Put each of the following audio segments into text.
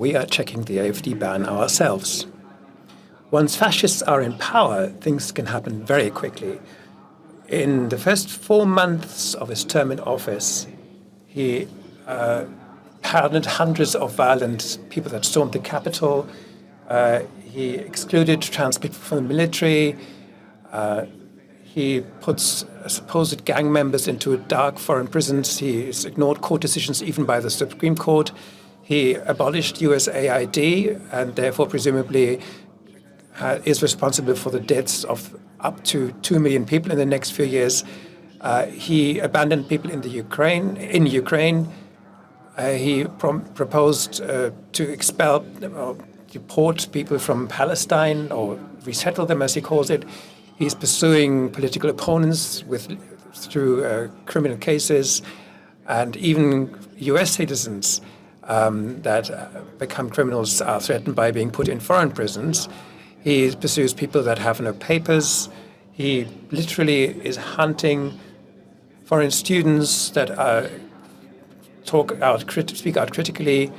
we are checking the AfD ban ourselves. Once fascists are in power, things can happen very quickly. In the first 4 months of his term in office, he pardoned hundreds of violent people that stormed the Capitol. He excluded trans people from the military. He puts supposed gang members into dark foreign prisons. He's ignored court decisions, even by the Supreme Court. He abolished USAID and therefore presumably is responsible for the deaths of up to 2 million people in the next few years. He abandoned people in Ukraine. He proposed to expel or deport people from Palestine or resettle them, as he calls it. He's pursuing political opponents through criminal cases, and even U.S. citizens that become criminals are threatened by being put in foreign prisons. He pursues people that have no papers. He literally is hunting foreign students that speak out critically.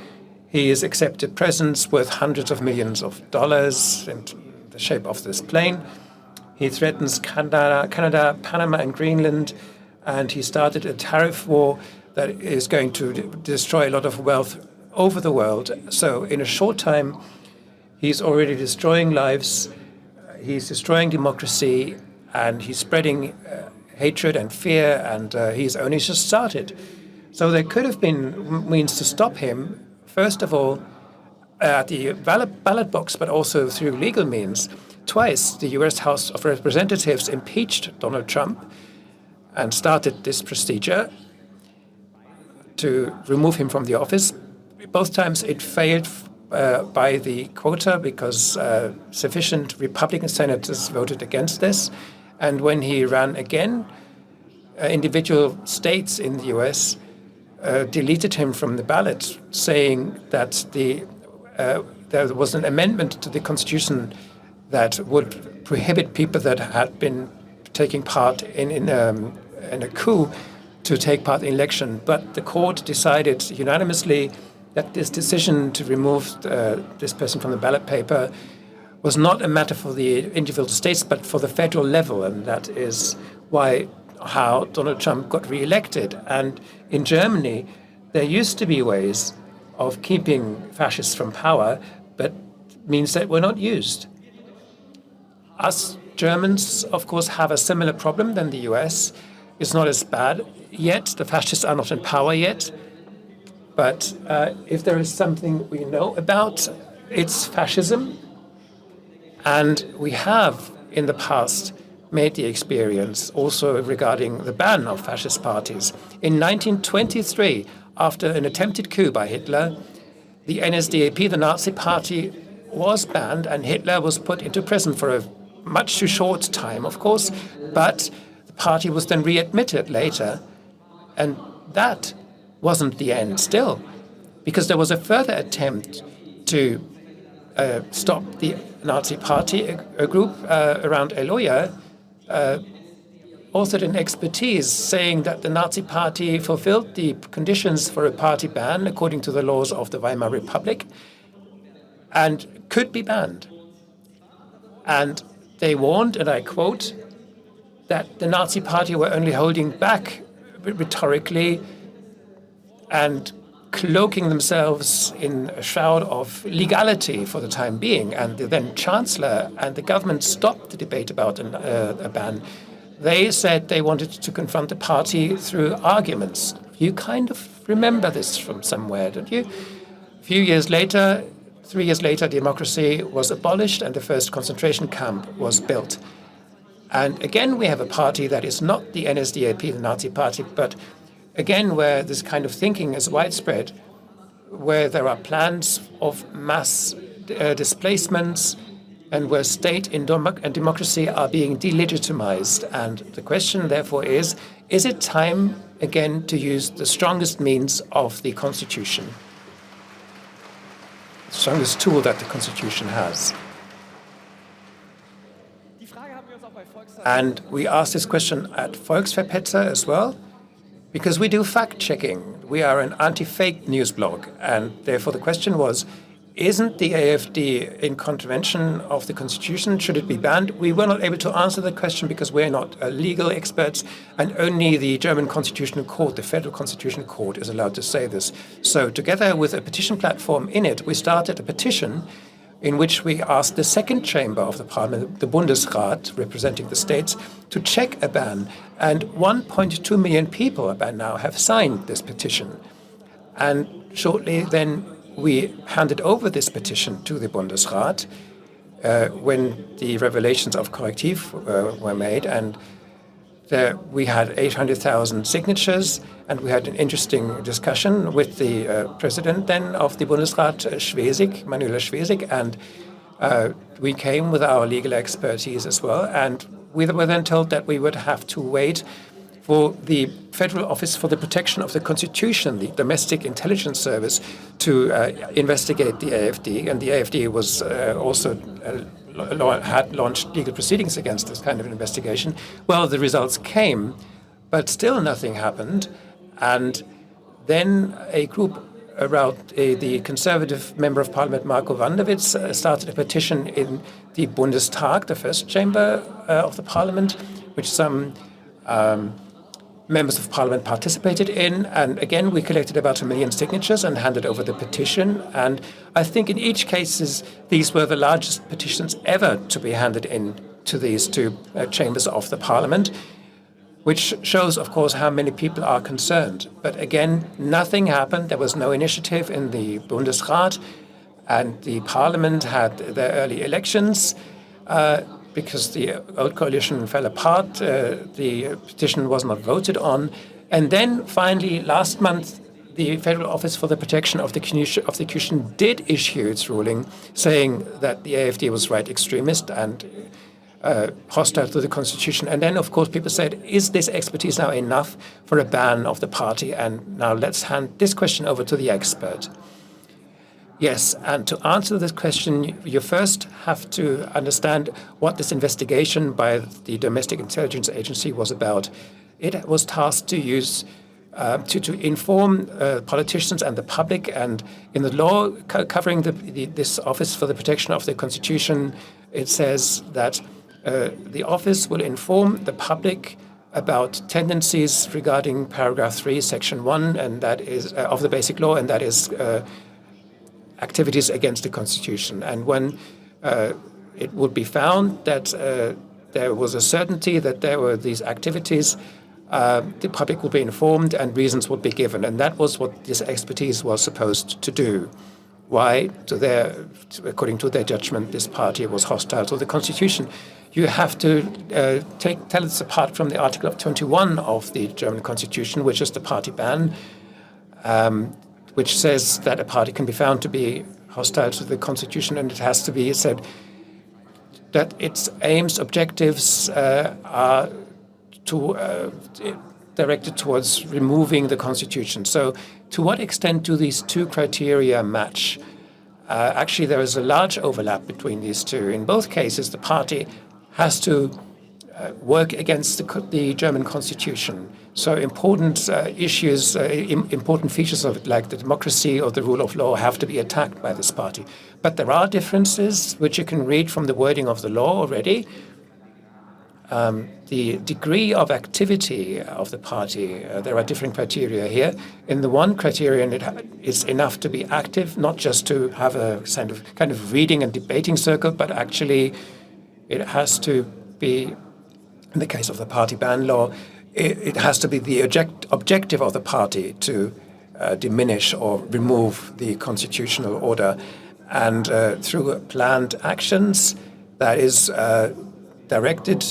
He has accepted presents worth hundreds of millions of dollars in the shape of this plane. He threatens Canada, Panama, and Greenland, and he started a tariff war that is going to destroy a lot of wealth over the world. So in a short time, he's already destroying lives, he's destroying democracy, and he's spreading hatred and fear, and he's only just started. So there could have been means to stop him, first of all, at the ballot box, but also through legal means. Twice, the U.S. House of Representatives impeached Donald Trump and started this procedure to remove him from the office. Both times it failed by the quota because sufficient Republican senators voted against this. And when he ran again, individual states in the U.S. Deleted him from the ballot, saying that there was an amendment to the Constitution that would prohibit people that had been taking part in a coup to take part in election. But the court decided unanimously that this decision to remove this person from the ballot paper was not a matter for the individual states, but for the federal level. And that is how Donald Trump got reelected. And in Germany, there used to be ways of keeping fascists from power, but means that were not used. Us Germans, of course, have a similar problem than the US. It's not as bad yet. The fascists are not in power yet. But if there is something we know about, it's fascism. And we have, in the past, made the experience also regarding the ban of fascist parties. In 1923, after an attempted coup by Hitler, the NSDAP, the Nazi party, was banned, and Hitler was put into prison for a much too short time, of course, but the party was then readmitted later, and that wasn't the end still, because there was a further attempt to stop the Nazi party. A group around a lawyer authored an expertise saying that the Nazi party fulfilled the conditions for a party ban according to the laws of the Weimar Republic and could be banned. And they warned, and I quote, that the Nazi party were only holding back rhetorically and cloaking themselves in a shroud of legality for the time being. And the then Chancellor and the government stopped the debate about a ban. They said they wanted to confront the party through arguments. You kind of remember this from somewhere, don't you? A few years later, 3 years later, democracy was abolished and the first concentration camp was built. And again, we have a party that is not the NSDAP, the Nazi party, but again, where this kind of thinking is widespread, where there are plans of mass displacements and where state and democracy are being delegitimized. And the question, therefore, is it time again to use the strongest means of the Constitution? The strongest tool that the Constitution has. And we asked this question at Volksverpetzer as well, because we do fact-checking. We are an anti-fake news blog, and therefore the question was, isn't the AfD in contravention of the Constitution? Should it be banned? We were not able to answer the question because we're not legal experts, and only the German Constitutional Court, the Federal Constitutional Court, is allowed to say this. So together with a petition platform in it, we started a petition in which we asked the second chamber of the parliament, the Bundesrat, representing the states, to check a ban. And 1.2 million people by now have signed this petition. And shortly then, we handed over this petition to the Bundesrat when the revelations of Korrektiv were made, and we had 800,000 signatures, and we had an interesting discussion with the president then of the Bundesrat, Manuela Schwesig, and we came with our legal expertise as well, and we were then told that we would have to wait for the Federal Office for the Protection of the Constitution, the Domestic Intelligence Service, to investigate the AfD. And the AfD was also had launched legal proceedings against this kind of investigation. Well, the results came, but still nothing happened. And then a group around the conservative member of parliament, Marco Wanderwitz, started a petition in the Bundestag, the first chamber of the parliament, which some members of parliament participated in. And again, we collected about 1 million signatures and handed over the petition. And I think in each case, these were the largest petitions ever to be handed in to these two chambers of the parliament, which shows, of course, how many people are concerned. But again, nothing happened. There was no initiative in the Bundesrat, and the parliament had their early elections. Because the old coalition fell apart, the petition was not voted on. And then finally, last month, the Federal Office for the Protection of the Constitution did issue its ruling, saying that the AfD was right extremist and hostile to the Constitution. And then, of course, people said, is this expertise now enough for a ban of the party? And now let's hand this question over to the expert. Yes, and to answer this question, you first have to understand what this investigation by the Domestic Intelligence Agency was about. It was tasked to use to inform politicians and the public, and in the law covering this Office for the Protection of the Constitution, it says that the office will inform the public about tendencies regarding paragraph 3, section 1, and that is of the Basic Law, and that is activities against the Constitution. And when it would be found that there was a certainty that there were these activities, the public would be informed and reasons would be given. And that was what this expertise was supposed to do. Why, according to their judgment, this party was hostile to the Constitution. You have to tell this apart from the Article 21 of the German Constitution, which is the party ban, which says that a party can be found to be hostile to the Constitution, and it has to be said that its aims, objectives are directed towards removing the Constitution. So to what extent do these two criteria match? Actually, there is a large overlap between these two. In both cases, the party has to work against the German Constitution. So important issues, important features of it, like the democracy or the rule of law, have to be attacked by this party. But there are differences, which you can read from the wording of the law already. The degree of activity of the party, there are different criteria here. In the one criterion, it is enough to be active, not just to have a kind of reading and debating circle, but actually it has to be, in the case of the party ban law, it has to be the objective of the party to diminish or remove the constitutional order. And through planned actions that is directed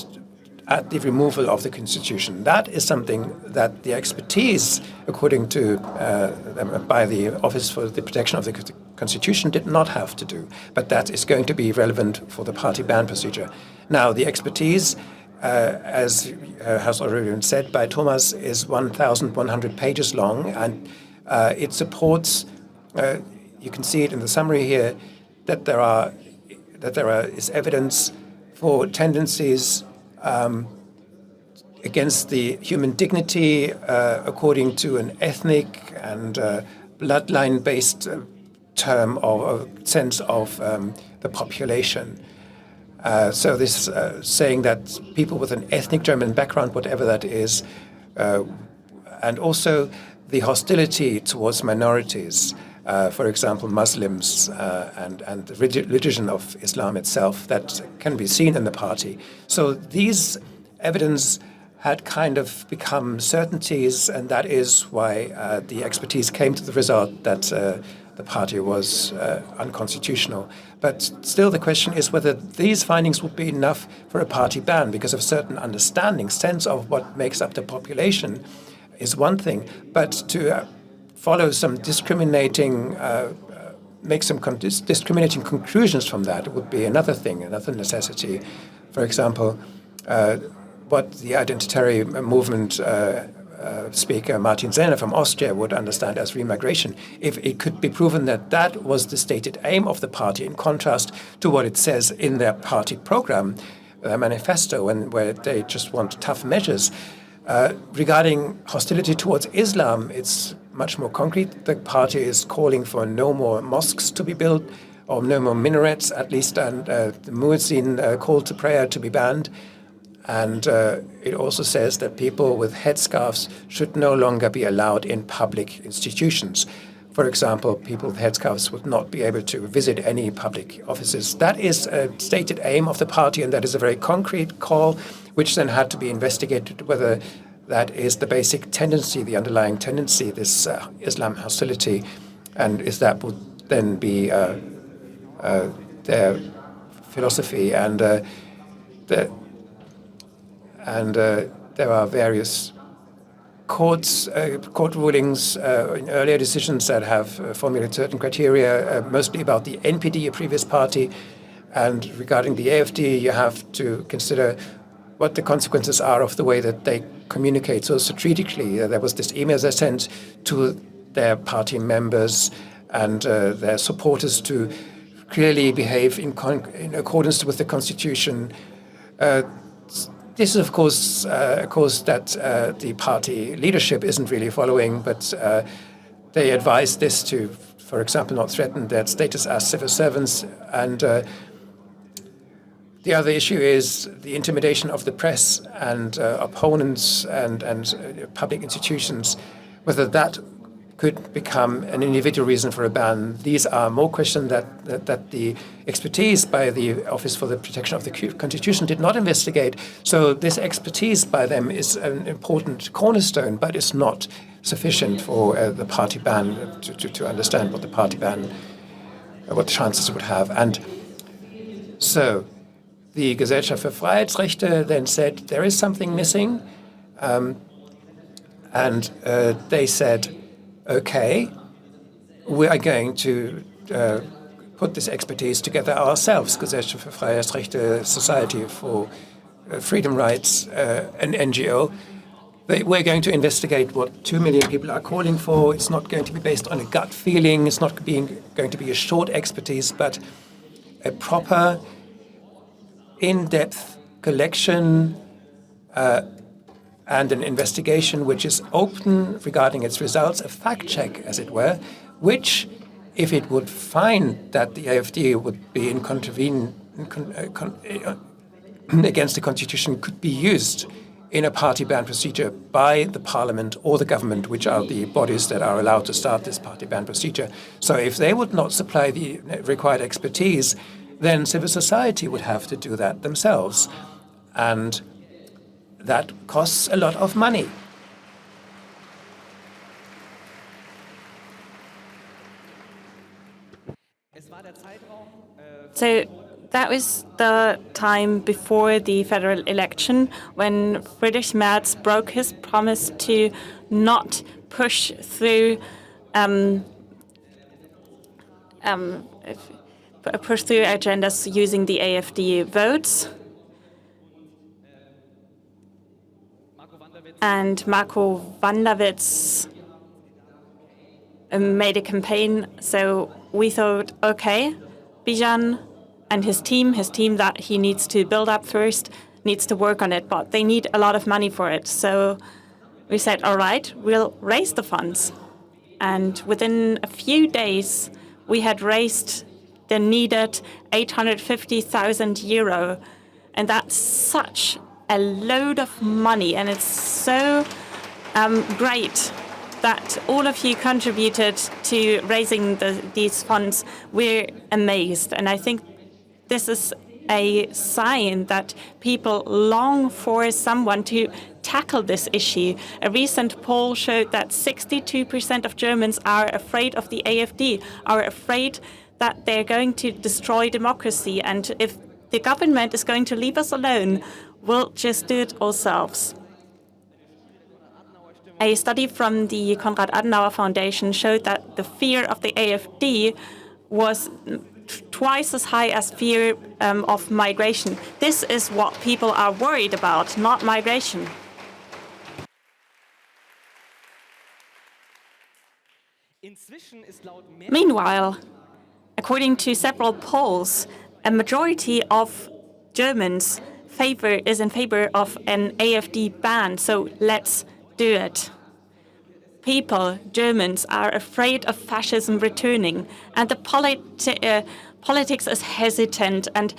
at the removal of the Constitution. That is something that the expertise, according to by the Office for the Protection of the Constitution, did not have to do. But that is going to be relevant for the party ban procedure. Now, the expertise, as has already been said by Thomas, is 1,100 pages long, and it supports. You can see it in the summary here that there is evidence for tendencies against the human dignity according to an ethnic and bloodline-based term or sense of the population. So this saying that people with an ethnic German background, whatever that is, and also the hostility towards minorities, for example, Muslims and the religion of Islam itself, that can be seen in the party. So these evidence had kind of become certainties, and that is why the expertise came to the result that the party was unconstitutional. But still the question is whether these findings would be enough for a party ban, because of certain understanding, sense of what makes up the population is one thing, but to follow some discriminating, make some discriminating conclusions from that would be another thing, another necessity. For example, what the identitary movement speaker Martin Sellner from Austria would understand as remigration, if it could be proven that that was the stated aim of the party, in contrast to what it says in their party program, manifesto, where they just want tough measures. Regarding hostility towards Islam, it's much more concrete. The party is calling for no more mosques to be built, or no more minarets, at least, and the muezzin call to prayer to be banned. And it also says that people with headscarves should no longer be allowed in public institutions. For example, people with headscarves would not be able to visit any public offices. That is a stated aim of the party, and that is a very concrete call, which then had to be investigated whether that is the basic tendency, the underlying tendency, this Islam hostility, and if that would then be their philosophy. And there are various court rulings in earlier decisions that have formulated certain criteria, mostly about the NPD, a previous party. And regarding the AfD, you have to consider what the consequences are of the way that they communicate so strategically. There was this email they sent to their party members and their supporters to clearly behave in accordance with the Constitution. This is, of course, a course that the party leadership isn't really following, but they advise this to, for example, not threaten their status as civil servants. And the other issue is the intimidation of the press and opponents and public institutions, whether that could become an individual reason for a ban. These are more questions that the expertise by the Office for the Protection of the Constitution did not investigate. So this expertise by them is an important cornerstone, but it's not sufficient for the party ban to understand what the party ban, what the chances would have. And so the Gesellschaft für Freiheitsrechte then said there is something missing, and they said, okay, we are going to put this expertise together ourselves, Gesellschaft für Freiheitsrechte, Society for Freedom Rights, an NGO. We're going to investigate what 2 million people are calling for. It's not going to be based on a gut feeling. It's not going to be a short expertise, but a proper, in-depth collection and an investigation which is open regarding its results, a fact check, as it were, which, if it would find that the AfD would be against the Constitution, could be used in a party ban procedure by the parliament or the government, which are the bodies that are allowed to start this party ban procedure. So if they would not supply the required expertise, then civil society would have to do that themselves. And that costs a lot of money. So that was the time before the federal election when Friedrich Merz broke his promise to not push through agendas using the AfD votes. And Marco Wanderwitz made a campaign. So we thought, okay, Bijan and his team that he needs to build up first, needs to work on it, but they need a lot of money for it. So we said, all right, we'll raise the funds. And within a few days, we had raised the needed 850,000 euro. And that's such a load of money. And it's so great that all of you contributed to raising these funds. We're amazed. And I think this is a sign that people long for someone to tackle this issue. A recent poll showed that 62% of Germans are afraid of the AfD, are afraid that they're going to destroy democracy. And if the government is going to leave us alone, we'll just do it ourselves. A study from the Konrad Adenauer Foundation showed that the fear of the AfD was twice as high as fear of migration. This is what people are worried about, not migration. Meanwhile, according to several polls, a majority of Germans is in favor of an AfD ban, so let's do it. People, Germans, are afraid of fascism returning, and the politics is hesitant and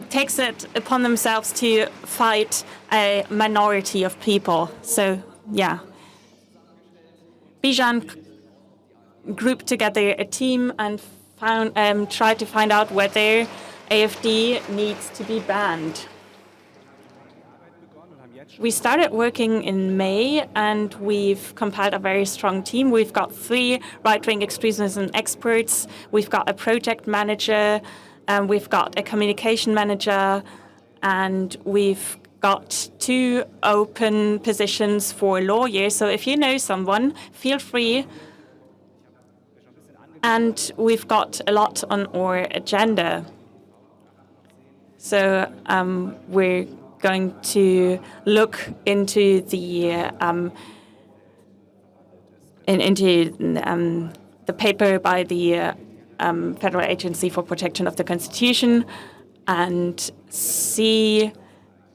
takes it upon themselves to fight a minority of people. So, yeah. Bijan grouped together a team and tried to find out whether AfD needs to be banned. We started working in May, and we've compiled a very strong team. We've got 3 right-wing extremism experts. We've got a project manager, we've got a communication manager, and we've got 2 open positions for lawyers. So if you know someone, feel free. And we've got a lot on our agenda. So we're going to look into the the paper by the Federal Agency for Protection of the Constitution and see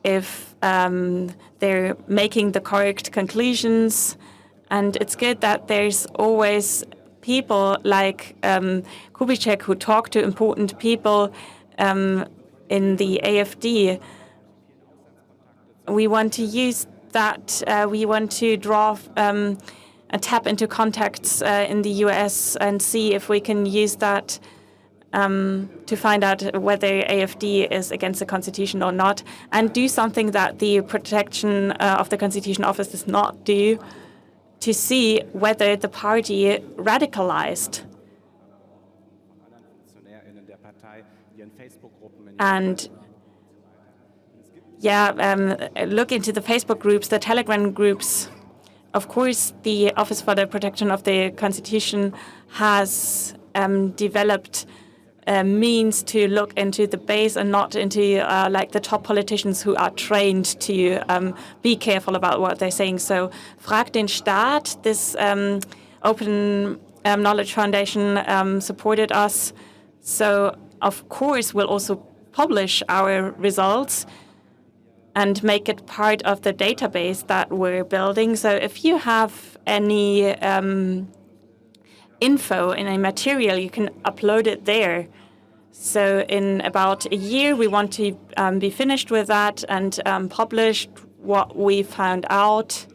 if they're making the correct conclusions. And it's good that there's always people like Kubitschek who talk to important people in the AfD. We want to use that. We want to draw and tap into contacts in the US and see if we can use that to find out whether AfD is against the Constitution or not, and do something that the Protection of the Constitution Office does not do, to see whether the party radicalized. And look into the Facebook groups, the Telegram groups. Of course, the Office for the Protection of the Constitution has developed means to look into the base and not into like the top politicians who are trained to be careful about what they're saying. So, Frag den Staat, this Open Knowledge Foundation supported us. So, of course, we'll also publish our results and make it part of the database that we're building. So if you have any info in a material, you can upload it there. So in about a year, we want to be finished with that and published what we found out.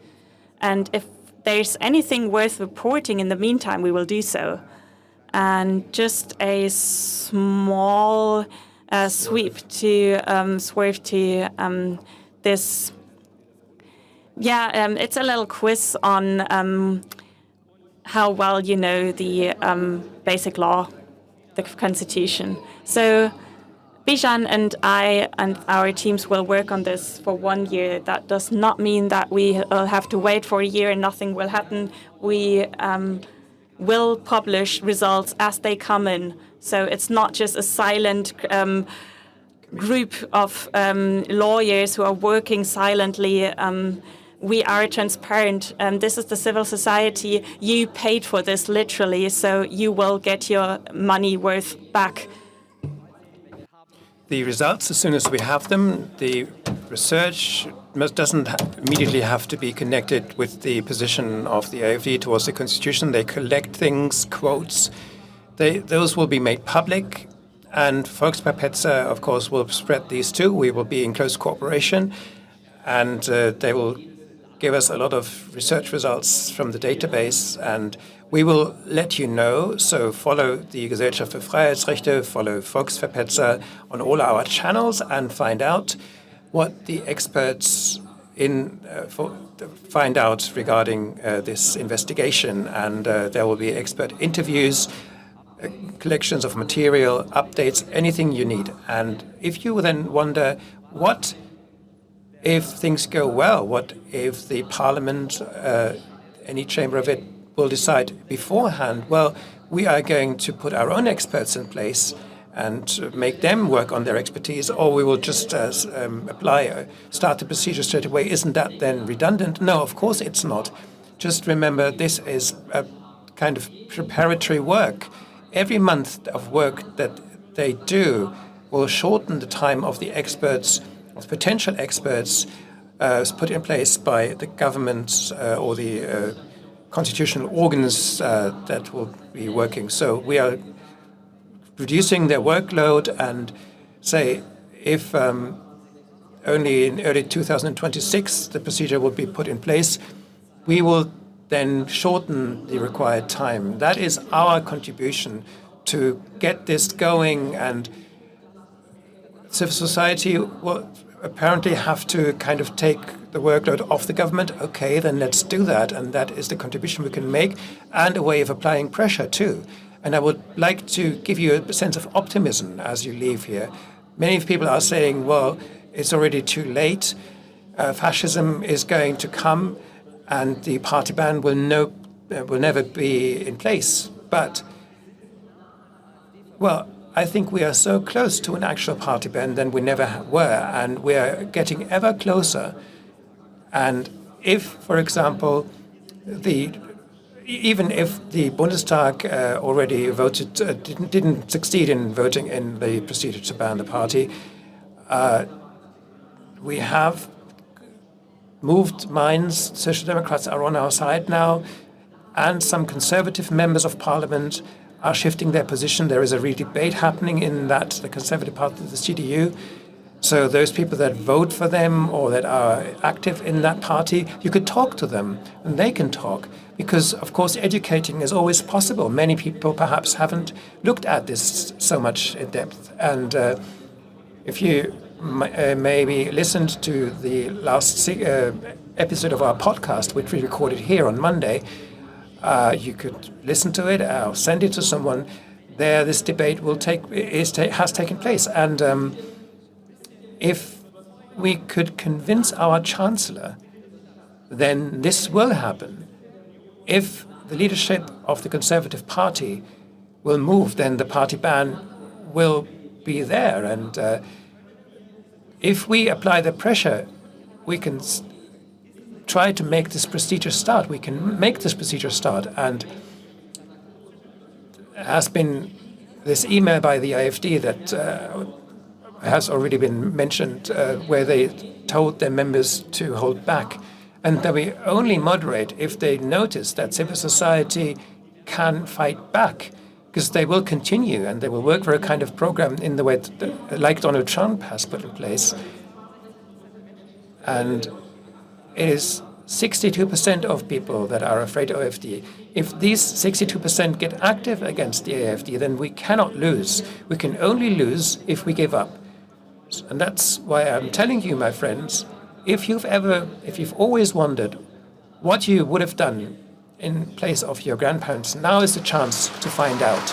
And if there's anything worth reporting in the meantime, we will do so. And just a small sweep to swerve to this. It's a little quiz on how well you know the basic law, the Constitution. So Bijan and I and our teams will work on this for 1 year. That does not mean that we will have to wait for a year and nothing will happen. We will publish results as they come in. So it's not just a silent group of lawyers who are working silently. We are transparent. This is the civil society. You paid for this literally, so you will get your money worth back. The results, as soon as we have them, the research doesn't immediately have to be connected with the position of the AfD towards the Constitution. They collect things, quotes, those will be made public, and Volksverpetzer, of course, will spread these too. We will be in close cooperation, and they will give us a lot of research results from the database, and we will let you know. So follow the Gesellschaft für Freiheitsrechte, follow Volksverpetzer on all our channels, and find out what the experts find out regarding this investigation. And there will be expert interviews, collections of material, updates, anything you need. And if you then wonder, what if things go well? What if the parliament, any chamber of it, will decide beforehand? Well, we are going to put our own experts in place and make them work on their expertise, or we will just start the procedure straight away. Isn't that then redundant? No, of course it's not. Just remember, this is a kind of preparatory work. Every month of work that they do will shorten the time of the experts, of potential experts, put in place by the government or the constitutional organs that will be working. So we are reducing their workload, and say if only in early 2026 the procedure will be put in place, we will then shorten the required time. That is our contribution to get this going, and civil society will apparently have to kind of take the workload off the government. Okay, then let's do that, and that is the contribution we can make, and a way of applying pressure too. And I would like to give you a sense of optimism as you leave here. Many people are saying, well, it's already too late. Fascism is going to come, and the party ban will never be in place. But, well, I think we are so close to an actual party ban than we never were, and we are getting ever closer. And if, for example, even if the Bundestag already voted, didn't succeed in voting in the procedure to ban the party, we have moved minds. Social Democrats are on our side now, and some conservative members of parliament are shifting their position. There is a real debate happening in the conservative part of the CDU. So those people that vote for them or that are active in that party, you could talk to them and they can talk. Because, of course, educating is always possible. Many people perhaps haven't looked at this so much in depth. And if you maybe listened to the last episode of our podcast, which we recorded here on Monday, you could listen to it or send it to someone. There, this debate has taken place. And if we could convince our chancellor, then this will happen. If the leadership of the Conservative Party will move, then the party ban will be there. And if we apply the pressure, we can try to make this procedure start. We can make this procedure start. And there has been this email by the AfD that has already been mentioned, where they told their members to hold back. And that we only moderate if they notice that civil society can fight back, because they will continue and they will work for a kind of program in the way like Donald Trump has put in place. And it is 62% of people that are afraid of AfD. If these 62% get active against the AfD, then we cannot lose. We can only lose if we give up. And that's why I'm telling you, my friends, if you've always wondered what you would have done in place of your grandparents, now is the chance to find out.